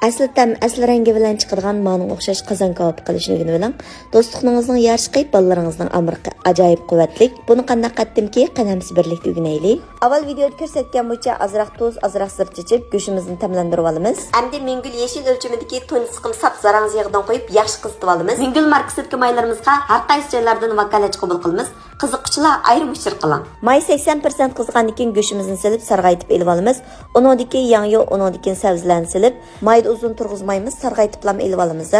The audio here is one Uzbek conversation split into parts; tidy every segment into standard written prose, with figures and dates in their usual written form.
Asli tam asli rangi bilan chiqadigan ma'ning o'xshash qozon kebab qilishni o'rganib, do'stliqingizning yarishqi, balalaringizning amriqi ajoyib quvvatlik. Buni qanday qaddimki, qanamsiz birlikda o'rganaylik. Avval videoda ko'rsatgan bo'yicha azroq tuz, azroq sir chechib, go'shimizni tamlantirib olamiz. Endi mingul yeshil o'lchimidagi to'ni siqim sap zarangiz yig'idan qo'yib, yaxshi qizitib olamiz. Mingul markasidagi maylarimizga har qaysi joylardan vakolat qabul qilamiz. Qiziqchilar ayrim uchir qiling. May 80% qizgandan keyin go'shimizni silib, sarg'aytib elib olamiz. Uningdagi yangi, uningdagi sabzlarni silib, mayda uzun turg'izmaymiz, sarg'aytiblam elib olamiz.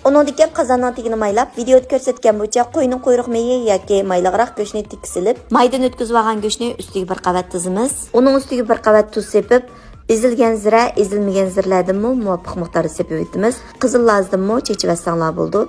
Uningdagi qozonning tagini maylab, videoda ko'rsatgan bo'yicha qo'yning quyruq meyi yoki maylaqroq go'shni tiksilib, maydan o'tkazib olgan go'shni ustiga bir qavat tuzimiz. Uning ustiga bir qavat tuz sepib, ezilgan zira, ezilmagan ziralardanmi muvofiq miqdorda sepib o'tamiz. Qizil lazdanmi chechib olsanglar bo'ldi.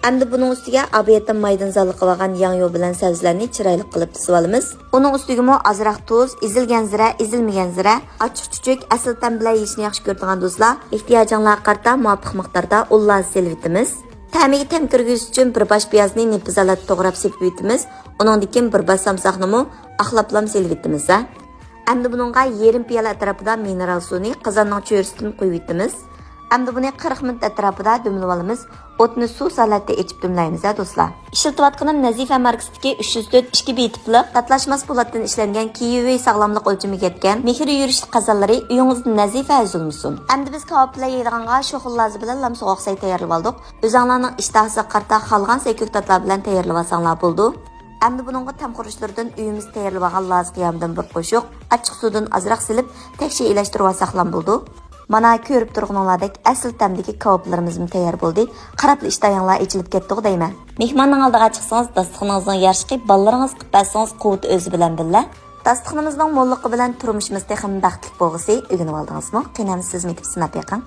Endi buning ustiga abiyatdan maydan zalli qilib olgan yangi bilan sabzlarni chiroyli qilib tizib olamiz. Uning ustiga mo azroq tuz, ezilgan zira, ezilmagan zira, ochiq chuchuk, asl tam bilan yeyishni yaxshi ko'radigan do'stlar, ehtiyojinglarga qarata muvofiq miqdorda ullar selvitimiz. Ta'miga tam kirgizish uchun bir bosh piyozni nipzalat to'g'rab sepib o'tamiz. Uningdan keyin bir bosh samsoqni mo axlablam selvitimiz. Endi buningga yarim piyola atrofida mineral suvni qozonning cho'risidan quyib o'tamiz. Endi buni 40 minut atrofida dumlab olamiz. O'tni suv salatda echib dumlaymiz, do'stlar. Ishlatayotganim Nazifa markasidagi 304 2 betipli qatlashmas po'latdan ishlangan kiyevi sog'lomlik o'lchamiga yetgan mehr yurishli qozonlari uyingizda Nazifa azulmasin. Endi biz kebab bilan yeydiganga shu xillar bilan lamsoq oqsay tayyorlab oldik. O'zinglarning ishtahasiga qarata qolgan ko'ktatlar bilan tayyorlab olsanglar bo'ldi. Endi buningga tam xurishlardan uyimiz tayyorlab olgan laz qiyamdan bir qo'shiq, achchiq suvdan azroq silib, tekshi elashtirib olsaqlam bo'ldi. Mana ko'rib turganinglardek asl tamdagi kebablarimiz tayyor bo'ldi. Qarabli ishtayinglar ichilib ketdi deyman. Mehmonning oldiga chiqsangiz, dasturxoningizning yarishqi, ballalaringiz qilib bersangiz, quvvat o'zi bilan billa. Dasturxonimizning mo'lligi bilan turmushimiz texnik baxtli bo'lg'isi o'rganib oldingizmi? Qinamsiz mitib sinab yiqing.